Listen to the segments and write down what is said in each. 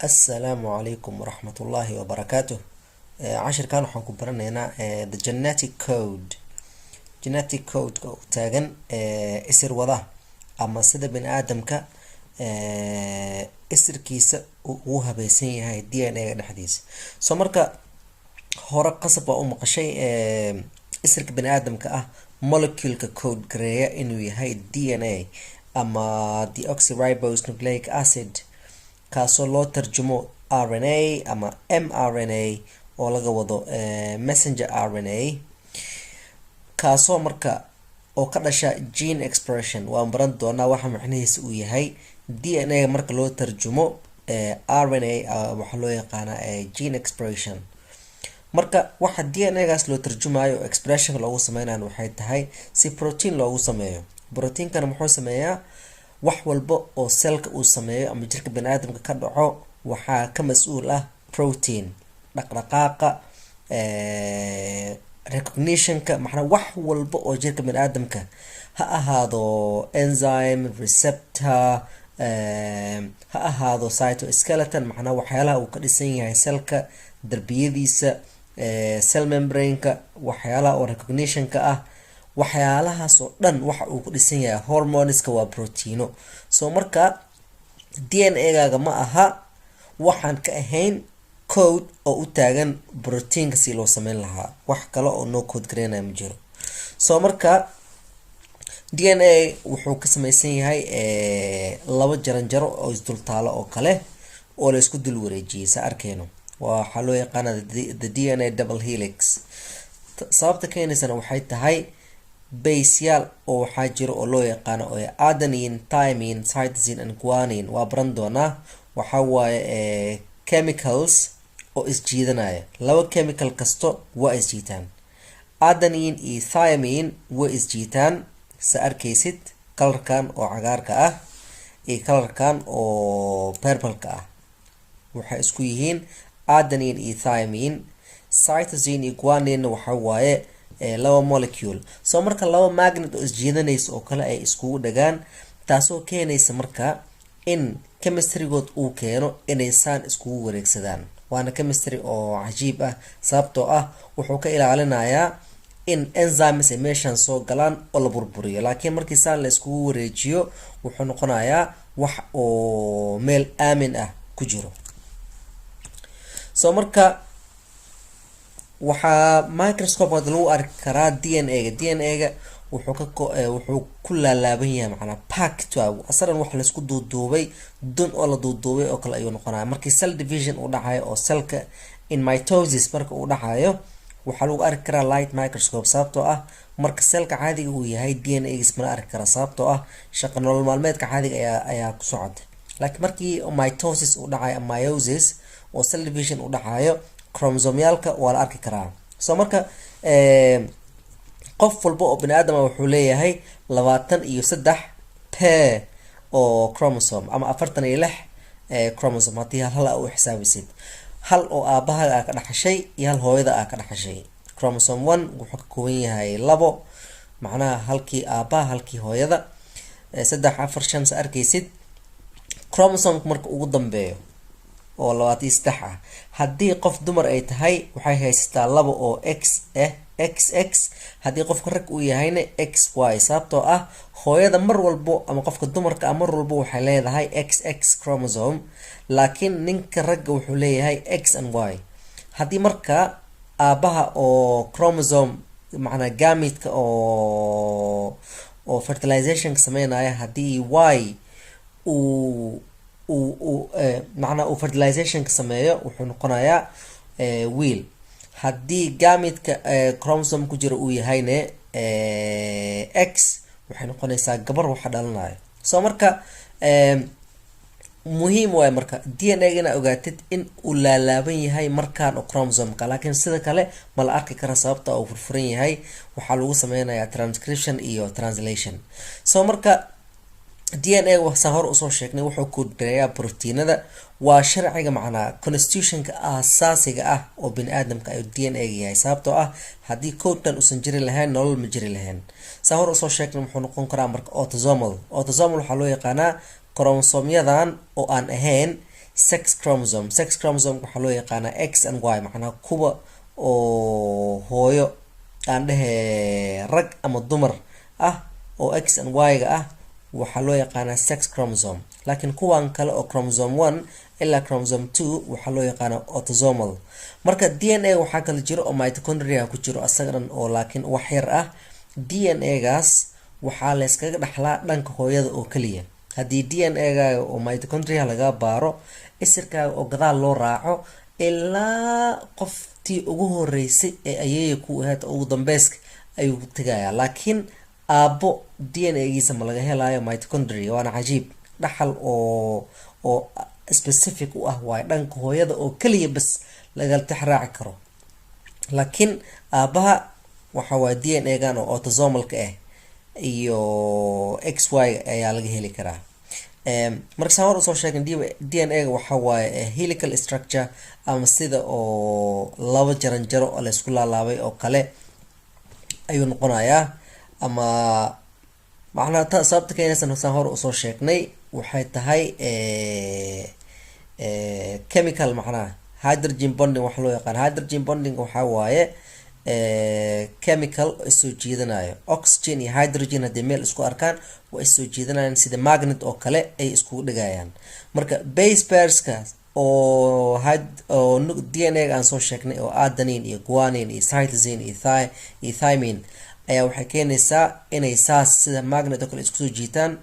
السلام عليكم ورحمة الله وبركاته. عشر كانوا حنكون برنينا the genetic code تاجن اسر وضع أما سيدا بن آدم ك اسر كيس وها بيسين هاي DNA الحديث سمرك هورا قصب ومقشي اسر بن آدم كأه molecule code كريا إنه هاي DNA أما deoxyribose nucleic acid kaasoo loo tarjumo RNA ama mRNA oo laga wado messenger RNA kaasoo marka oo ka dhasha gene expression waan baran doonaa waxa macnihiisu uu yahay DNA marka loo tarjumo RNA waxa loo yaqaan gene expression marka waxa DNA gaas loo tarjumayo expression loogu sameeyaan waxay tahay si protein loogu sameeyo protein kana muxuu sameeyaa wax walba oo cellka uu sameeyo ama jirka bani'aadamka ka dhaco waxa ka mas'uul ah protein dhaqdhaqaaqa recognition-ka maxna wax walba oo jirka bani'aadamka ha ahaado enzyme receptor ha ahaado cytoskeleton maxna waxyaalaha uu ka dhisan yahay cellka darbiyadiisa cell membrane-ka waxyaalaha oo recognition-ka ah waxyaalahaas oo dhan waxa uu ku dhisan yahay hormoneska waa proteino soo marka DNA-gaaga ma aha waxaan ka ahayn code oo u taagan proteinka si loo sameyn lahaa wax kale oo no code gareynaya ma jiro soo marka DNA wuxuu ka samaysan yahay laba jaranjaro oo isdul taalo oo kale oo la isku dul wareejiyay sa arkeyno waxa loo yaqaan the DNA double helix sababta keenaysana waxay tahay baseyaal oo waxaa jiro oo loo yaqaano oo adenine, thymine, cytosine and guanine waa baran doonaa waxa waaye chemicals oo isjiidanaya laba chemical kasto waa isjiitaan adenine iyo thymine waa isjiitaan sa arkaysid kalarkan oo cagaarka ah iyo kalarkan oo purple-ka ah waxay isku yihiin adenine iyo thymine cytosine iyo guanine waxa waaye laba molecule soo marka laba magnet oo isjiidanaysa oo kale ay iskugu dhagaan taasoo keenaysa marka in chemistry-good uu keeno inay saan iskugu wareegsadaan waana chemistry oo cajiib ah sababtoo ah wuxuu ka ilaalinayaa in enzymes ay meeshan soo galaan oo la burburiyo laakiin markii saan la iskugu wareejiyo wuxuu noqonayaa wax oo meel aamin ah ku jiro soo marka waxaa microscope lagu arki karaa DNA-ga wuxuu ku laalaaban yahay macnaa packed asalan wax la isku duuduubay dun oo la duuduubay oo kale ayuu noqonaya markii cell division uu dhacayo oo cellka in mitosis marka uu dhacayo waxaa lagu arki karaa light microscope sababtoo ah marka cellka caadiga uu yahay DNA-giis mana arki karaa sababtoo ah shaqo nolol maalmeedka caadiga ayaa ku socda laakiin markii mitosis uu dhacayo meiosis oo cell division uu dhacayo chromosomyaalka waa la arki karaa soo marka qof walba oo bani'aadam wuxuu leeyahay 23 pair oo chromosome ama 46 chromosome haddii hal u xisaabisid hal oo aabaha ka dhaxashay iyo hal hooyada ka dhaxashay chromosome 1 wuxuu ka kooban yahay 2 macnaha halkii aabaha halkii hooyada 3 4 5 arkaysid chromosome marka ugu dambeeyo oo 23 ah haddii qof dumar ay tahay waxay haysataa 2 oo XX haddii qofka rag uu yahayna XY sababtoo ah hooyada mar walbo ama qofka dumarka mar walbo waxay leedahay XX chromosome laakiin ninka ragga wuxuu leeyahay X and Y haddii marka aabaha oo chromosome macna gametka oo fertilization sameynaya haddii Y macna uu fertilization sameeyo wuxuu noqonayaa wiil haddii gametka chromosome ku jira uu yahayna X waxay noqonaysaa gabar waxa dhalanayo soo marka muhiim waay marka DNA-ga inaad ogaatid in uu laalaaban yahay markaan oo chromosome-ka laakiin sida kale ma la arki kara sababta uu furfuran yahay waxaa lagu sameynayaa transcription iyo translation soo marka DNA waxaan hor usoo sheegnay wuxuu ku direeyaa proteinada waa sharciga macnaa constitutionka asaasiga ah oo bini'aadamka ay DNA-ga yahay sababtoo ah haddii code-kan uusan jiri lahayn nolol ma jiri lahayn saa hor usoo sheegnay wuxuu noqon karaa marka autosomal waxaa loo yaqaanaa koromosoomyadan oo aan ahayn sex chromosome waxaa loo yaqaanaa x and y macnaha kuwa oo hooyo aan dhehe rag ama dumar ah oo x and y ga ah waxaa loo yaqaanaa sex chromosome. laakiin kuwan kale oo chromosome 1 ilaa chromosome 2 waxaa loo yaqaanaa autosomal. marka DNA waxaa kala jiro oo mitochondria ku jiro asaga dhan oo laakiin wax yar ah. DNA gaas waxaa la iskaga dhaxlaa dhanka hooyada oo kaliya. haddii DNA gaaga oo mitochondria laga baaro isirkaaga oo gadaal loo raaco ilaa qoftii ugu horeysay ee ayeeya ku ahayd ugu dambeyska ayuu tagayaa. laakiin aabbo DNA giisa ma laga helayo mitochondria. waana cajiib, dhaxal oo specific u ah waay dhanka hooyada oo kaliya bas laga tixraaci karo. laakiin aabaha waxa waa DNA gan oo autosomalka ah iyo XY ayaa laga heli karaa. marka saan hor usoo sheegin DNA ga waxa waaye helical structure ama sida oo laba jaranjaro oo la isku laalaabay oo kale ayuu noqonayaa. ama macnaha sababta keenaysan saan hor usoo sheegnay waxay tahay chemical macnaha hydrogen bonding waxa loo yaqaan. hydrogen bonding waxa waaye chemical isoo jiidanayo oxygen iyo hydrogen haddii meel isku arkaan waa isoo jiidanayaan sida magnet oo kale ay iskugu dhigayaan. marka base pairska oo DNA ga aan soo sheegnay oo adenine iyo guanine iyo cytosine iyo thymine ayaa waxay keenaysaa inay saas sida magnet oo kale isku soo jiitaan.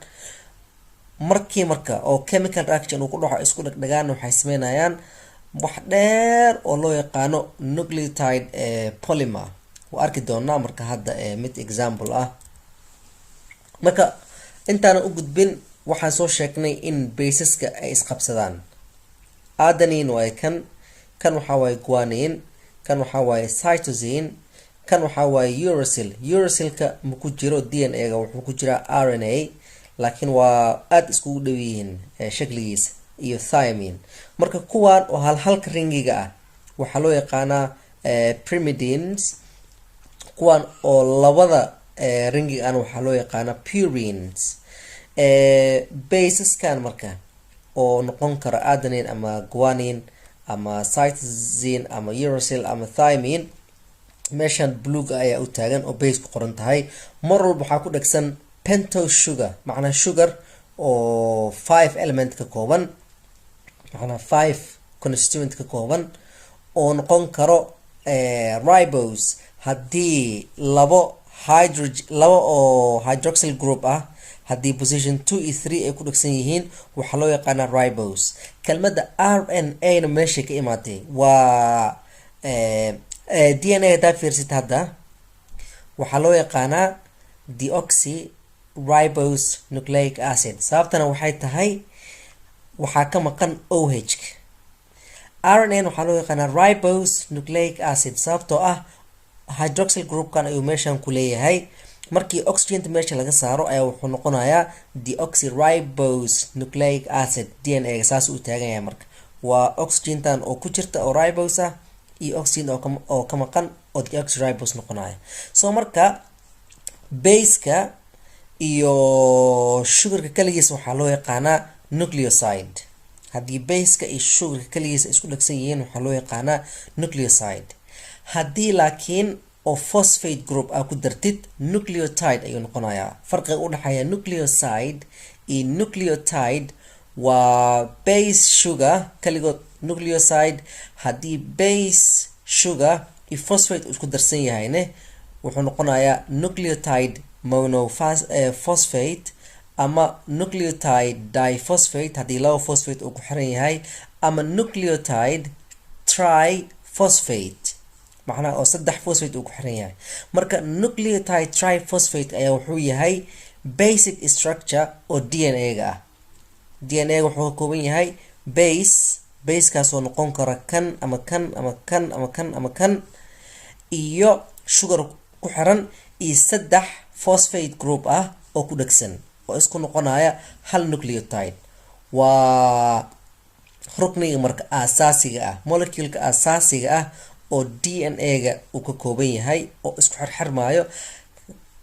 marka oo chemical reaction uu ku dhaco isku dhagdhagaan waxay sameynayaan wax dheer oo loo yaqaano nucleotide polymer. waa arki doonaa marka hadda mid example ah. marka intaana u gudbin waxaan soo sheegnay in baseska ay isqabsadaan. adenine waa kan waxaa waaye guanine, kan waxaa waaye cytosine, kan waxaa waaye uracilka ma ku jiro DNA ga wuxuu ku jiraa RNA laakiin waa aada iskugu dhow yihiin shakligiisa iyo thymine. marka kuwan oo halka ringiga ah waxaa loo yaqaanaa pyrimidines. kuwan oo labada ringiga ah waxaa loo yaqaanaa purines. baseskan marka oo noqon kara adenine ama guanine ama cytosine ama uracil ama thymine meeshan bluega ayaa u taagan oo base ku qoran tahay. mar walba waxaa ku dhegsan pentose sugar macnaha sugar oo 5 element ka kooban macnaha 5 constituent ka kooban oo noqon karo ribose haddii labo oo hydroxyl group ah haddii position 2 iyo 3 ay ku dhegsan yihiin waxaa loo yaqaanaa ribose. kelmadda RNA na meeshay ka imaatay waa DNA hadaa fiirsita hadda waxaa loo yaqaanaa deoxyribose nucleic acid. sababtana waxay tahay waxaa ka maqan OH. RNA waxaa loo yaqaanaa ribose nucleic acid sababtoo ah hydroxyl groupkan ayuu meeshan ku leeyahay. markii oxygenta meesha laga saaro ayaa wuxuu noqonayaa deoxyribose nucleic acid. DNA ga saas uu taagan yahay. marka waa oxygentan oo ku jirta oo ribose ah iyo oxygen oo ka maqan oo deoxyribose noqonaya. so marka baseka iyo sugarka kaligiisa waxaa loo yaqaanaa nucleoside. haddii baseka iyo sugarka kaligiisa isku dhegsan yihiin waxaa loo yaqaanaa nucleoside. haddii laakiin oo phosphate group aa ku dartid nucleotide ayuu noqonayaa. farqiga u dhexeeya nucleoside iyo nucleotide waa base sugar kaligood nucleoside. haddii base sugar iyo phosphate isku darsan yahayne wuxuu noqonayaa nucleotide monophosphate ama nucleotide diphosphate haddii laba phosphate uu ku xiran yahay ama nucleotide triphosphate macnaha oo 3 phosphate uu ku xiran yahay. marka nucleotide triphosphate ayaa wuxuu yahay basic structure oo DNA ga ah. DNA ga wuxuu ka kooban yahay basekaasoo noqon kara kan ama kan ama kan ama kan ama kan iyo sugar ku xiran iyo 3 phosphate group ah oo ku dhegsan oo isku noqonaya hal nucleotide. waa rukniga marka asaasiga ah molecule-ka asaasiga ah oo DNA ga uu ka kooban yahay oo isku xirxirmaayo.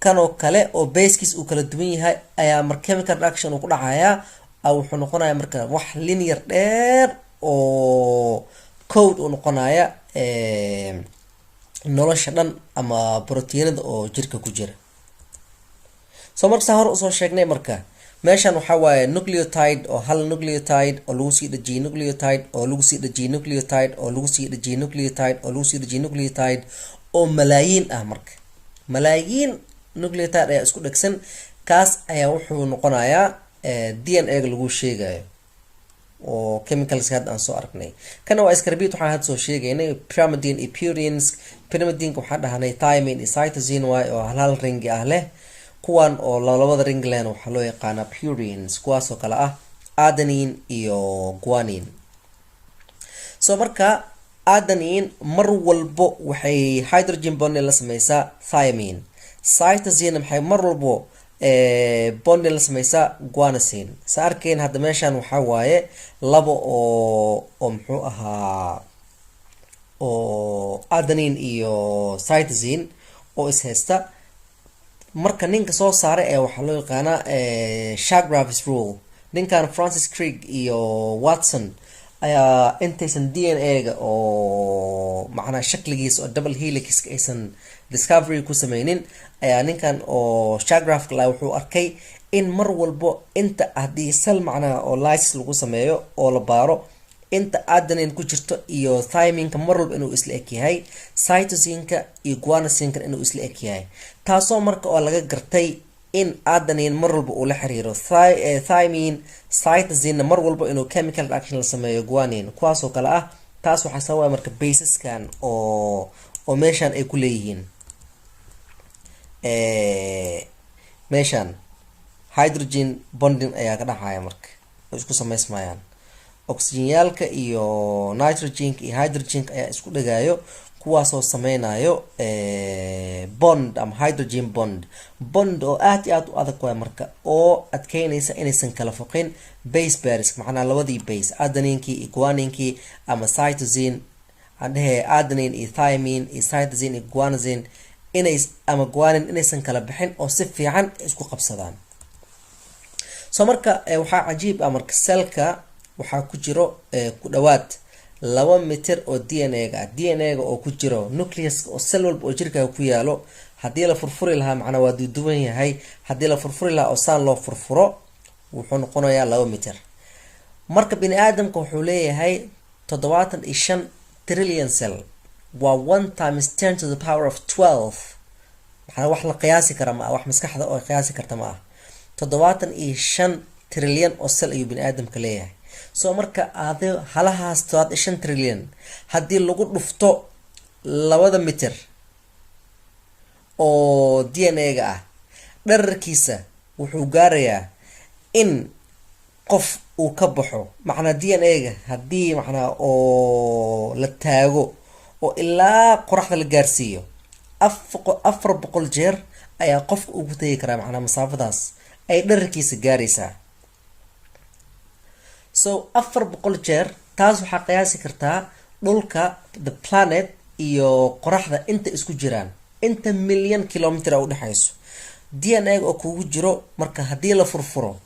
kanoo kale oo basekiis uu kala duwan yahay ayaa mar chemical reaction uu ku dhacayaa wuxuu noqonaya marka wax linear dheer oo code uu noqonaya nolosha dhan ama proteinada oo jirka ku jira. So marka hore usoo sheegnay marka meeshan waxaa waaye nucleotide oo hal nucleotide oo lagu sii dhajiyay nucleotide oo lagu sii dhajiyay nucleotide oo lagu sii dhajiyay nucleotide oo lagu sii dhajiyay nucleotide oo malaayiin ah. marka malaayiin nucleotide ayaa isku dhegsan, kaas ayaa wuxuu noqonayaa DNA ga lagu sheegayo oo chemicals hadda aan soo aragnay. kana waa iskarbiit waxaan hadda soo sheegaynay pyrimidine iyo purines. pyrimidine waxaan dhahnay thymine iyo cytosine waaye oo hal ring ah leh. kuwan oo labada ring leh waxaa loo yaqaanaa purines, kuwaasoo kale ah adenine iyo guanine. so marka adenine mar walbo waxay hydrogen bond la sameysaa thymine. cytosine maxay mar walbo bond la sameysaa guanosine. sa arkeen hadda meeshan waxaa waaye labo oo muxuu ahaa oo adenine iyo cytosine oo is haysta. marka ninka soo saaray ee waxaa loo yaqaanaa Shagraf's rule. ninkan Francis Crick iyo Watson ayaa intaysan DNA-ga oo macnaa shakligiisa oo double helix aysan discovery ku sameynin, ayaa ninkan oo Shagraf la wuxuu arkay in mar walbo inta haddii sel macnaa oo lysis lagu sameeyo oo la baaro inta adenine ku jirto iyo thymine-ka mar walba inuu isla eg yahay, cytosine-ka iyo guanosine-ka inuu isla eg yahay. taasoo marka oo laga gartay in adenine mar walba uu la xiriiro thymine, cytosine mar walba inuu chemical reaction la sameeyo guanine, kuwaasoo kale ah. taas waxaa sababaya marka baseskan oo meeshan ay ku leeyihiin meeshan hydrogen bonding ayaa ka dhaxaya marka oo isku sameysmayaan. oxygenyaalka iyo nitrogenka iyo hydrogenka ayaa isku dhagayo, kuwaasoo sameynayo bond ama hydrogen bond oo aad iyo aad u adag waay marka, oo adkeynaysa inaysan kala foqin base pairs, macnaa labadii base adenine-kii iyo guanine-kii ama cytosine hadhehe adenine iyo thymine iyo cytosine iyo guanosine ama guanine inaysan kala bixin oo si fiican isku qabsadaan. so marka waxaa cajiib ah marka selka waxaa ku jiro ku dhawaad 2 mitir oo DNA-ga oo ku jiro nucleus oo cell walba oo jirka ku yaalo. haddii la furfuri lahaa macnaa waa duuduwan yahay, haddii la furfuri lahaa oo saan loo furfuro wuxuu noqonayaa 2 mitir. marka bini aadamka wuxuu leeyahay 75 trillion cell, waa 1 times 10 to the power of 12. maxaa wax la qiyaasi kara ma wax maskaxda oo qiyaasi karta ma 75 trillion oo cell ayuu bini aadamka leeyahay. so marka halahaas 5 trillion haddii lagu dhufto 2 mitir oo DNA-ga ah, dherarkiisa wuxuu gaarayaa in qof uu ka baxo. macnaa DNA-ga haddii macnaa oo la taago oo ilaa qoraxda la gaarsiiyo 400 jeer ayaa qofka ugu tagi karaa, macnaa masaafadaas ay dherarkiisa gaaraysaa. so 400 jeer taas waxaa qiyaasi kartaa dhulka the planet iyo qoraxda inta isku jiraan, inta milyan kilomitir u dhexayso. DNA-ga oo kugu jiro marka haddii la furfuro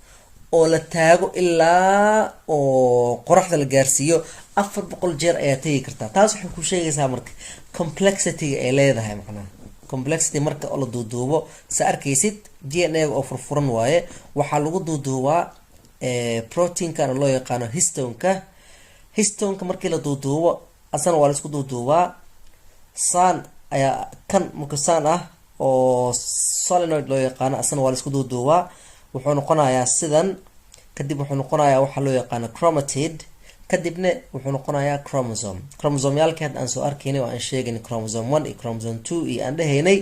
oo la taago ilaa oo qoraxda la gaarsiiyo 400 jeer ayaa tagi kartaa. taas waxay ku sheegaysaa marka complexity-ga ay leedahay. macnaa complexity marka oo la duuduubo sa arkaysid DNA-ga oo furfuran waaye, waxaa lagu duuduubaa proteinkan loo yaqaano histoneka markii la duuduubo asana waa la isku duuduubaa. saan ayaa kan marka saan ah oo solenoid loo yaqaano asana waa la isku duuduubaa, wuxuu noqonayaa sidan. kadib wuxuu noqonayaa waxa loo yaqaano chromatid, kadibna wuxuu noqonayaa chromosomeyaalka aan soo arkaynay oo aan sheegaynay chromosome 1 iyo chromosome 2 iyo aan dhahaynay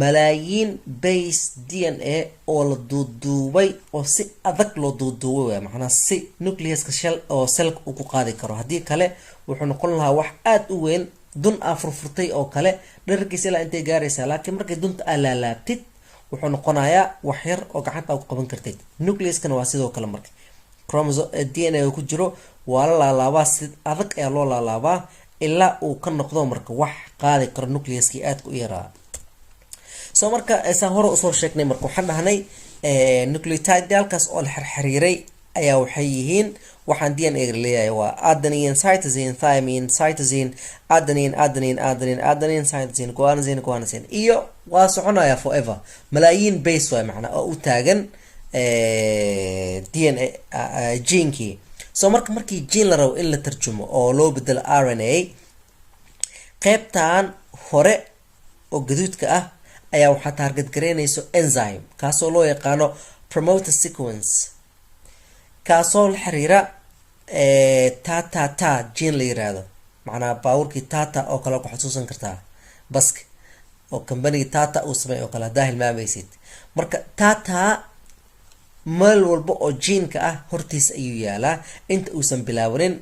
malaayiin base DNA oo la duuduubay oo si adag loo duuduubay, macnaa si nucleuska shell oo cellka uu ku qaadi karo. haddii kale wuxuu noqon lahaa wax aad u weyn, dun aa furfurtay oo kale dherarkiisa ilaa intay gaaraysaa. laakiin markay dunta aa laalaabtid wuxuu noqonayaa wax yar oo gacanta ku qaban kartid. nucleuskana waa sidoo kale marka chromosome DNA ku jiro waa la laalaabaa, si adag ayaa loo laalaabaa ilaa uu ka noqdo marka wax qaadi karo nucleuskii aad u yaraa. so marka aysan hore usoo sheegnay marka waxaan dhahnay nucleotidalkaas oo la xiriiray ayaa waxay yihiin waxaan DNA leeyahay waa adenine cytosine thymine cytosine adenine cytosine guanosine iyo waa soconaya forever malaayiin base waay macnaa oo u taagan DNA genekii so markii gene la rabo in la tarjumo oo loo bedelo RNA qaybtan hore oo gaduudka ah ayaa waxaa target gareynayso enzyme kaasoo loo yaqaano promoter sequence kaasoo la xiriira tata gene la yiraahdo macnaa baawurkii tata oo kale ku xasuusan kartaa baska oo company tata uu sameeyo oo kale hadaa hilmaamaysid marka tata meel walba oo gene-ka ah hortiisa ayuu yaalaa inta uusan bilaabanin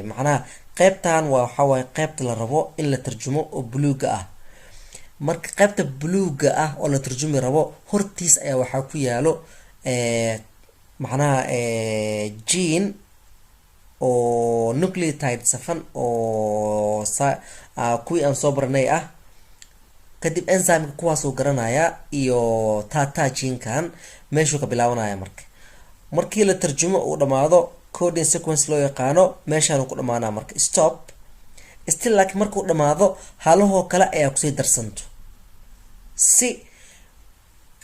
macnaha qaybtan waa waxa waaye qaybta la rabo in la tarjumo oo buluuga ah marka qaybta buluuga ah oo la tarjumi rabo hortiisa ayaa waxaa ku yaalo macnaha gene oo nucleotide safan oo kuwii aan soo baranay ah kadib enzymeka kuwaasuu garanaya iyo tata gene-kan meeshuu ka bilaabanaya markii la tarjumo uu dhamaado coding sequence loo yaqaano meeshaan ku dhamaanaa marka stop still laakiin markuu dhamaado halahoo kale ayaa kusii darsanto si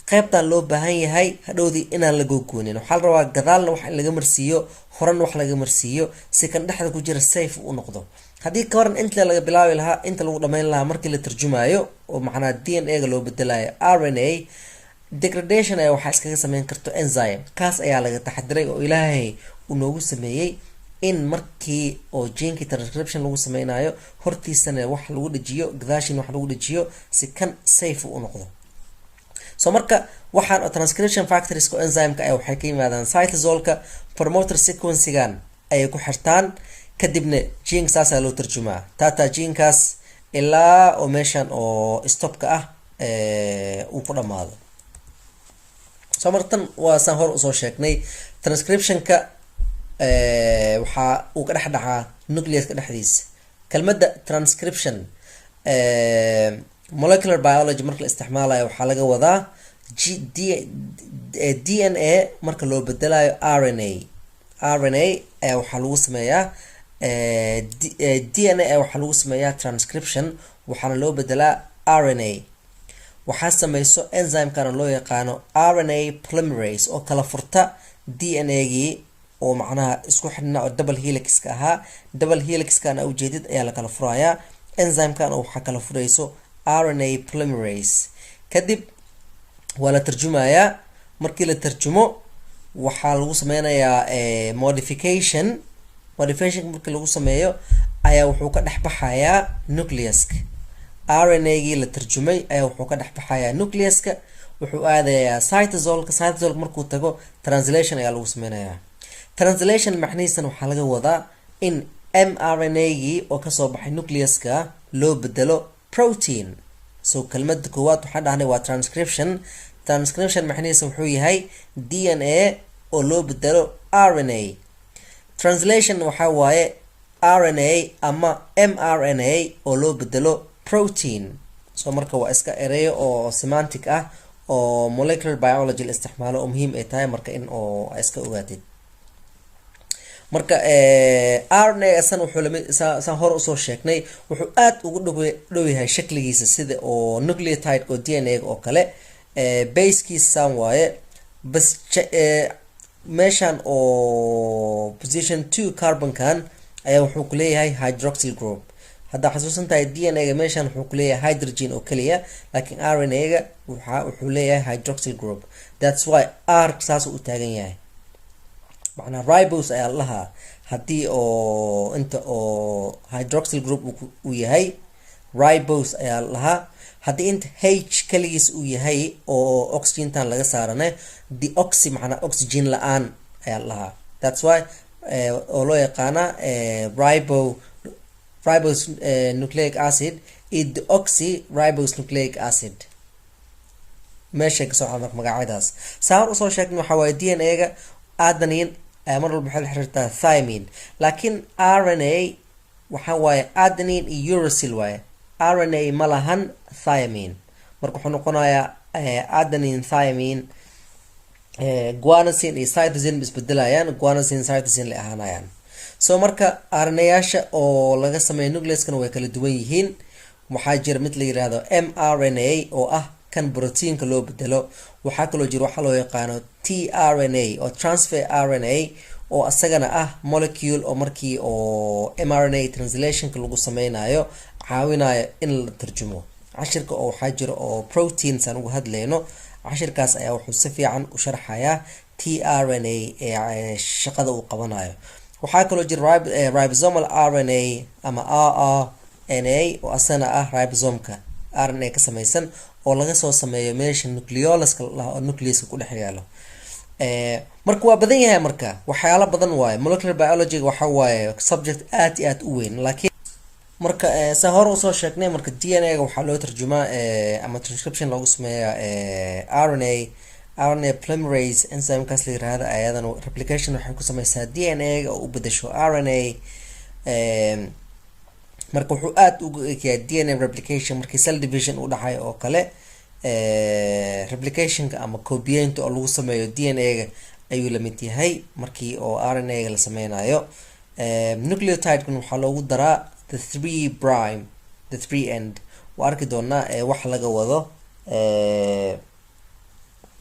qaybtan loo baahan yahay hadhowdii inaan la googoonin waxaa la rabaa gadaalna wax in laga marsiiyo horena wax laga marsiiyo si kan dhexda ku jira safe u noqdo haddii ka waran inta laga bilaabi lahaa inta lagu dhamayn lahaa markii la tarjumayo oo macnaa DNA-ga loo bedelayo RNA degradation ayaa waxaa iskaga sameyn karto enzyme kaas ayaa laga taxadiray oo ilaahay uu noogu sameeyey in markii oo genekii transcription lagu sameynayo hortiisana wax lagu dhajiyo gadaashin wax lagu dhajiyo si kan safe u noqdo so marka waxaan transcription factors ko enzyme-ka ay waxay ka yimaadaan cytosolka promoter sequence-gan ay ku xirtaan kadibna gene saasa loo tarjumaa tata gene-kaas ilaa oo meeshan oo stop-ka ah uu ku dhamaado so martan waa saan hor usoo sheegnay transcription-ka waxaa uu ka dhex dhacaa nucleus-ka dhexdiisa kelmadda transcription molecular biology marka la isticmaalayo waxaa laga wadaa DNA marka loo bedelayo RNA ayaa waxaa lagu sameeyaa DNA waxaa lagu sameeyaa transcription waxaana loo bedelaa RNA waxaa sameyso enzyme-kana loo yaqaano RNA polymerase oo kala furta DNA-gii oo macnaha isku xidhna oo double helix-ka ahaa double helix-kana ujeedid ayaa la kala furayaa enzyme-kana waxaa kala furayso RNA polymerase kadib waa la tarjumayaa markii la tarjumo waxaa lagu sameynayaa modification markii lagu sameeyo ayaa wuxuu ka dhex baxayaa nucleus-ka RNA-gii la tarjumay ayaa wuxuu ka dhex baxayaa nucleus-ka wuxuu aadayaa cytosolka markuu tago translation ayaa lagu sameynayaa translation macnihiisana waxaa laga wadaa in mRNA-gii oo kasoo baxay nucleus-ka loo bedelo protein so kelmadda koowaad waxaan dhahnay waa transcription macnihiisa wuxuu yahay DNA oo loo bedelo RNA translation waxaa waaye RNA ama mRNA oo loo bedelo protein so marka waa iska ereyo oo semantic ah oo molecular biology la isticmaalo oo muhiim ay tahay marka in oo iska ogaatid marka RNA asan wuxuu saan hor usoo sheegnay wuxuu aad ugu dhow yahay shakligiisa sida oo nucleotide oo DNA oo kale basekiisa saan waaye bas meeshan oo position 2 carbon-kan ayaa wuxuu ku leeyahay hydroxyl group hadda xasuusan tahay DNA-ga meeshan wuxuu ku leeyahay hydrogen oo kaliya laakiin RNA-ga wuxuu leeyahay hydroxyl group that's why R saas u taagan yahay macnaa ribose ayaa lahaa haddii oo inta oo hydroxyl group uu yahay ribose ayaa lahaa haddii inta H kaligiis uu yahay oo oxygentan laga saarane deoxy macnaa oxygen la-aan ayaa lahaa that's why oo loo yaqaana ribose nucleic acid iyo deoxy ribose nucleic acid meeshay kasoo xadmar magacyadaas saan usoo sheegnay waxaa waaye DNA-ga adenine mar walba waxay la xiriirtaa thymine laakiin RNA waxaa waaye adenine iyo uracil waaye RNA ma lahan thymine marka wuxuu noqonayaa adenine thymine guanosine iyo cytosine isbedelayaan, guanosine cytosine la ahaanayaan. So marka RNA-yaasha oo laga sameeyo nucleus-kana way kala duwan yihiin. waxaa jira mid la yiraahdo mRNA oo ah kan proteinka loo bedelo. waxaa kaloo jira waxa loo yaqaano tRNA oo transfer RNA oo asagana ah molecule oo markii oo mRNA translationka lagu sameynayo caawinayo in la tarjumo cashirka. oo waxaa jira oo proteins aan ugu hadlayno, cashirkaas ayaa wuxuu si fiican u sharxayaa tRNA ee shaqada uu qabanayo. waxaa kaloo jira ribosomal RNA ama rRNA oo asana ah ribosomka RNA ka samaysan oo laga soo sameeyo meesha nucleoluska oo nucleuska ku dhex yaalo. marka waa badan yahay, marka waxyaalo badan waaye. molecular biology waxa waaye subject aad iyo aad u weyn, laakiin marka sa hore usoo sheegnay, marka DNA-ga waxaa loo tarjumaa ama transcription loogu sameeyaa RNA polymerase enzymekaas la yiraahdo. ayadan replication waxay ku sameysaa DNA-ga oo u bedesho RNA. marka wuxuu aad ugu ekeyaa DNA replication markii cell division u dhaxay oo kale. replicationka ama copyinta oo lagu sameeyo DNA-ga ayuu la mid yahay markii oo RNA-ga la sameynayo. nucleotide-kan waxaa loogu daraa the 3' end. waa arki doonaa wax laga wado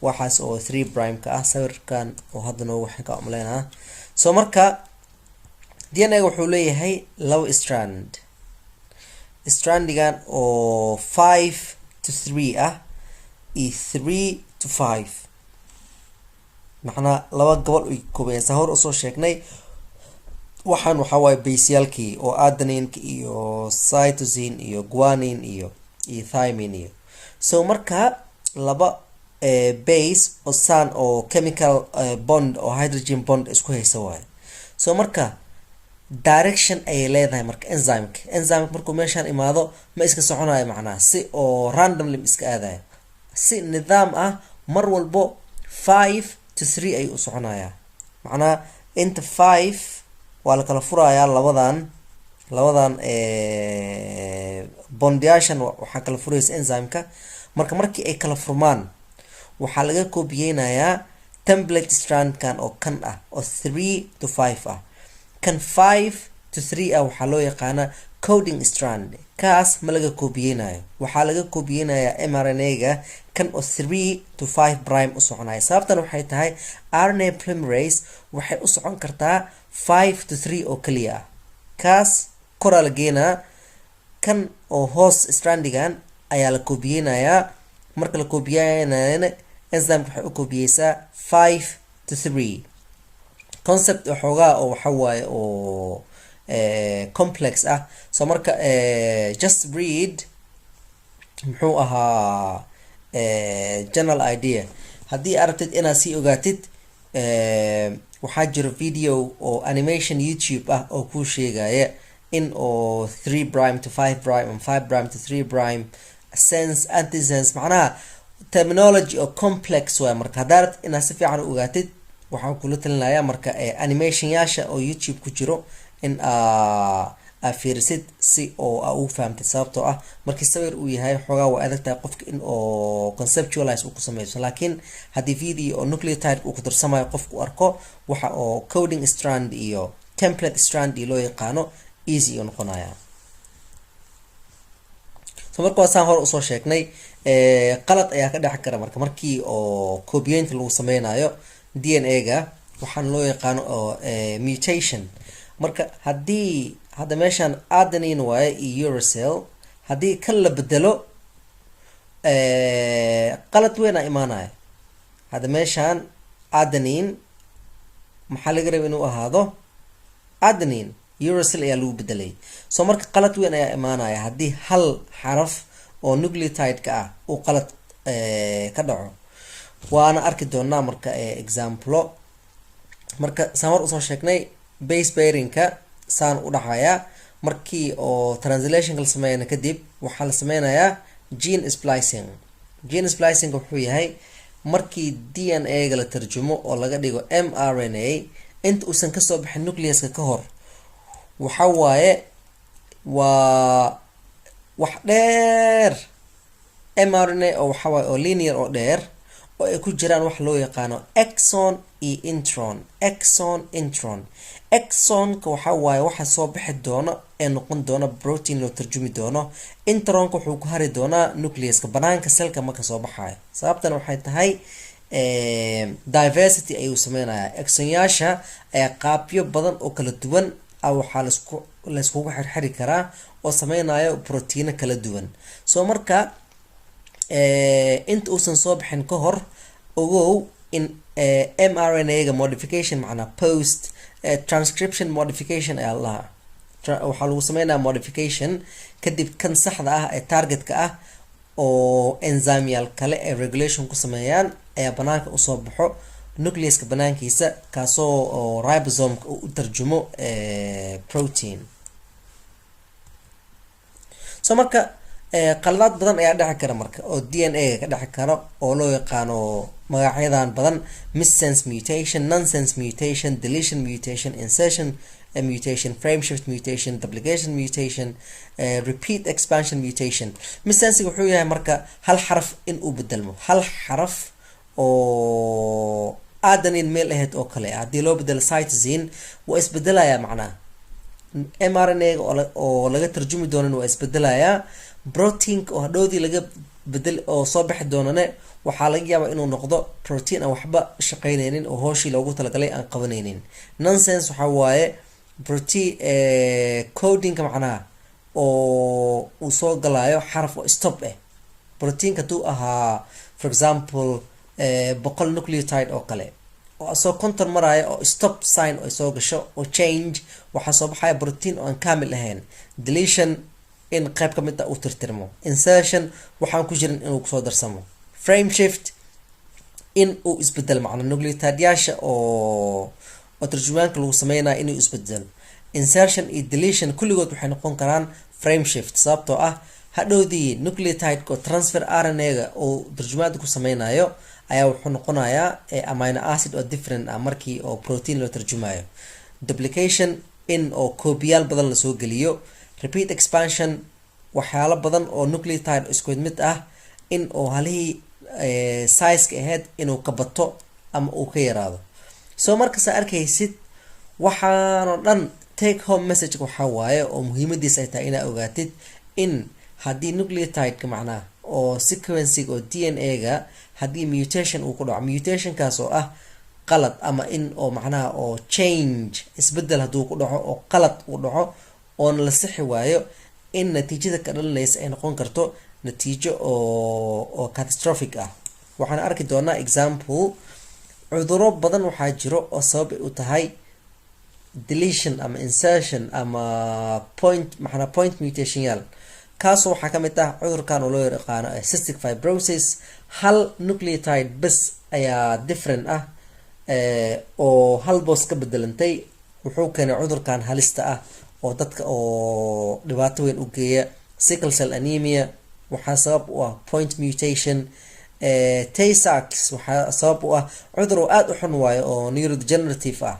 waxaas oo 3' ka ah sawirkan oo hadda noogu waxaan ka umaleynaa. so marka DNA-ga wuxuu leeyahay laba strandigan oo 5 to 3 ah iyo 3 to 5. macnaa laba gobol ay koobayaan hor usoo sheegnay. waxaan waxaa waaye baseyaalkii oo adenine iyo cytosine iyo guanine iyo thymine iyo. so marka laba base oo san oo chemical bond oo hydrogen bond isku haysa waaye. so marka direction ayay leedahay marka enzyme markuu meeshaan imaado ma iska soconayo, macnaha si oo randomly iska aadayo, si nidaam ah mar walbo 5 to 3 ayuu u soconayaa. macnaha inta 5 waa la kala furayaa labadan bondyashan waxaa kala furaysa enzymeka. markii ay kala furmaan waxaa laga koobiyeynayaa template strandkan oo kan ah oo 3 to 5 ah. kan 5 to 3 ah waxaa loo yaqaanaa coding strand. kaas ma laga koobiyeynayo, waxaa laga koobiyeynayaa mRNA-ga kan oo 3 to 5' u soconaya. sababtan waxay tahay RNA polymerase waxay u socon kartaa 5 to 3 oo kaliya ah. kaas koraa la geenaa, kan oo hoos strandigan ayaa la koobiyeynayaa. marka la koobiyeynayana enzyme waxay u koobiyeysaa 5 to 3. concept waxoogaa oo waxa waaye oo complex ah. so marka just read muxuu ahaa general idea. haddii aragtid inaad sii ogaatid waxaa jiro video oo animation YouTube ah oo kuu sheegaya in oo 3' to 5' and 5' to 3' sense antisense, macnaha terminology oo complex waay. marka haddaad inaad si fiican u ogaatid waxaan kula talinayaa marka animation yaasha oo YouTube ku jiro in aad fiirisid si oo aad ugu fahamtid. sababtoo ah markii sawir uu yahay xoogaa waa adag tahay qofka in oo conceptualize uu ku sameyso, laakiin haddii video oo nucleotide uu ku darsamayo qofku arko waxa oo coding strand iyo template strand loo yaqaano easy u noqonaya. so marka waasaan hore usoo sheegnay qalad ayaa ka dhex kara markii oo copyinta lagu sameynayo DNA-ga waxaan loo yaqaano oo mutation. marka haddii hadda meeshaan adenine waaye iyo uracil, haddii kan la bedelo qalad weyn aa imaanaya. hadda meeshaan adenine maxaa laga raba inuu ahaado adenine, uracil ayaa lagu bedelay. so marka qalad weyn ayaa imaanaya haddii hal xaraf oo nucleotide-ka ah uu qalad ka dhaco. waana arki doonaa marka example. marka saan hor usoo sheegnay base pairing-ka saan u dhaxaya. markii oo translationka la sameeyana kadib waxaa la sameynayaa gene splicing. gene splicing wuxuu yahay markii DNA-ga la tarjumo oo laga dhigo mRNA inta uusan kasoo bixin nucleuska ka hor. waxa waaye waa wax dheer mRNA oo waxa waaye oo linear oo dheer oo ay ku jiraan wax loo yaqaano exon iyo intron. Exonka waxa waaye waxa soo bixi doona ee noqon doona protein loo tarjumi doono. Intronka wuxuu ku hari doonaa nucleuska banaanka selka marka soo baxayo. sababtan waxay tahay diversity ayuu sameynaya. exonyaasha ayaa qaabyo badan oo kala duwan waxaa laiskugu xirxiri karaa oo sameynayo proteino kala duwan. soo marka inta uusan soo bixin ka hor ogow in mRNA-ga modification macnaa post transcription modification ayaa lahaa. waxaa lagu sameynaya modification kadib kan saxda ah ee targetka ah oo enzymeyaal kale ee regulation ku sameeyaan ayaa banaanka usoo baxo nucleuska banaankiisa kaasoo ribosomeka u tarjumo protein. soo marka qaladaad badan ayaa dhexi kara marka oo DNA-ga ka dhexi karo oo loo yaqaano magacyadan badan: missense mutation, nonsense mutation, deletion mutation, insertion mutation, frameshift mutation, duplication mutation, repeat expansion mutation. missense wuxuu yahay marka hal xaraf in uu bedelmo, hal xaraf oo aadanin meel aheyd oo kale haddii loo bedelo cytosine waa isbedelaya macnaha mRNA-ga oo laga tarjumi doonan waa isbedelayaa. proteinka oo hadhowdii laga bedel oo soo bixi doonane waxaa laga yaabaa inuu noqdo protein aan waxba shaqeyneynin oo hooshii loogu talagalay aan qabaneynin. nonsense waxaa waaye protein codinka macnaha oo uu soo galayo xaraf oo stop proteinka hadduu ahaa for example 100 nucleotide oo kale oo soo konton maraya oo stop sign oo soo gasho oo change waxaa soo baxaya protein oo aan kaamil ahayn. deletion in qayb ka mid ah uu tirtirmo. insertion waxaan ku jirin inuu kusoo darsamo. frameshift in uu isbedel macna nucleotide-yaasha oo tarjumaanka lagu sameynaya inuu isbedelo. insertion iyo deletion kulligood waxay noqon karaan frameshift sababtoo ah hadhowdii nucleotide-ka transfer RNA-ga oo tarjumaada ku sameynayo ayaa wuxuu noqonayaa amino acid oo different ah markii oo protein loo tarjumayo. duplication in oo koobiyaal badan lasoo geliyo. repeat expansion waxyaalo badan oo nucleotide isku mid ah in oo halihii size-ka ahayd inuu ka bato ama uu ka yaraado. soo markasta arkaysid waxaanoo dhan take home message waxaa waaye oo muhiimadiisa ay tahay inaa ogaatid in haddii nucleotide-ka macnaha oo sequencing oo DNA-ga haddii mutation uu ku dhaco, mutationkaas oo ah qalad ama in oo macnaha oo change isbedel hadduu ku dhaco oo qalad uu dhaco oona la sixi waayo in natiijada ka dhalanaysa ay noqon karto natiijo oo catastrophic ah. waxaan arki doonaa example cuduro badan waxaa jiro oo sabab u tahay deletion ama insertion ama point mutation yaal. kaasoo waxaa ka mid ah cudurkan oo loo yaqaano cystic fibrosis. hal nucleotide bes ayaa different ah oo hal boos ka bedelantay wuxuu keenay cudurkan halista ah oo dadka oo dhibaato weyn u geeya. sickle cell anemia waxaa sabab u ah point mutation. tay-sachs waxaa sabab u ah cudur oo aada u xun waayo oo neurodegenerative ah.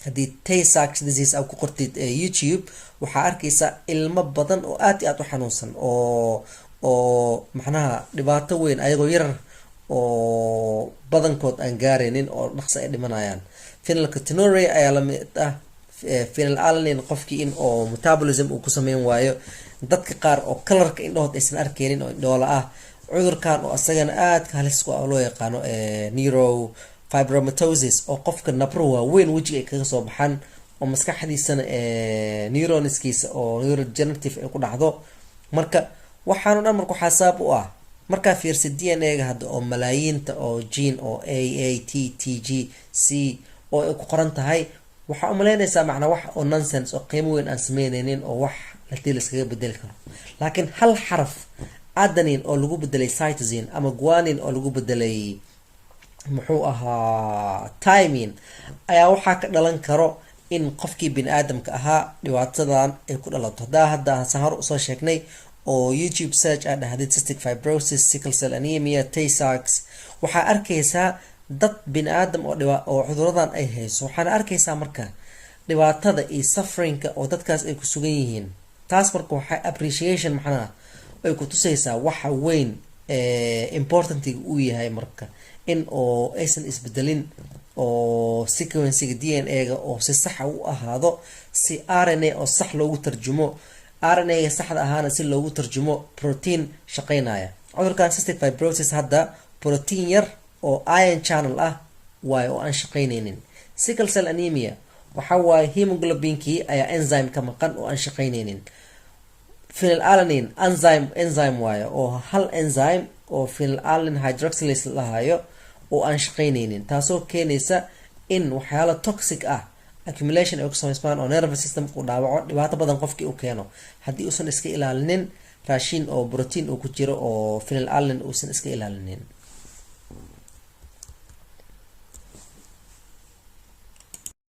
haddii tay-sachs disease aad ku qortid YouTube waxaa arkaysa ilmo badan oo aad iyo aad u xanuunsan oo macnaha dhibaato weyn ayagoo yarar oo badankood aan gaaraynin oo dhaqso ay dhimanayaan. phenylketonuria ayaa lamid ah phenylalanine qofkii in oo metabolism uu ku sameyn waayo. dadka qaar oo kalarka indhahood aysan arkeynin oo indhoola ah. cudurkan oo asagana aadka halis ku ah loo yaqaano neurofibromatosis oo qofka nabro waaweyn wejiga ay kaga soo baxaan oo maskaxdiisana neuronskiisa oo neurodegenerative ay ku dhacdo. marka waxaanu dhan marka waxaa sabab u ah markaa fiirsa DNA-ga hadda oo malaayiinta oo gene oo AATTGC oo ay ku qoran tahay waxaa umaleynaysaa macnaa wax oo nonsense oo qiimo weyn aan sameyneynin oo wax hadii laskaga bedeli karo. laakiin hal xaraf adenine oo lagu bedelay cytosine ama guanine oo lagu bedelay muxuu ahaa thymine ayaa waxaa ka dhalan karo in qofkii bini aadamka ahaa dhibaatadan ay ku dhalato. hadda sahar usoo sheegnay oo YouTube search ah dhahdid cystic fibrosis, sickle cell anemia, tay-sachs waxaa arkaysaa dad bini aadam oo cuduradan ay hayso. waxaana arkaysaa marka dhibaatada iyo sufferingka oo dadkaas ay ku sugan yihiin. taas marka waxaa appreciation maxnaa ay ku tusaysaa waxa weyn importantiga uu yahay marka in oo aysan isbedelin oo sequencega DNA-ga oo si sax u ahaado si RNA oo sax loogu tarjumo RNA-ga saxda ahaana si loogu tarjumo protein shaqeynaya. cudurkan cystic fibrosis hadda protein yar oo ion channel ah waayo oo aan shaqeyneynin. sickle cell anemia waxa waaye hemoglobinkii ayaa enzyme ka maqan oo aan shaqeyneynin. phenylalanine enzyme waayo oo hal enzyme oo phenylalanine hydroxylase lahayo oo aan shaqeyneynin, taasoo keenaysa in waxyaalo toxic ah accumulation ay ku samaysmaan oo nervous system ku dhaawaco, dhibaato badan qofkii u keeno haddii uusan iska ilaalinin raashin oo protein uu ku jiro oo phenylalanine uusan iska ilaalinin.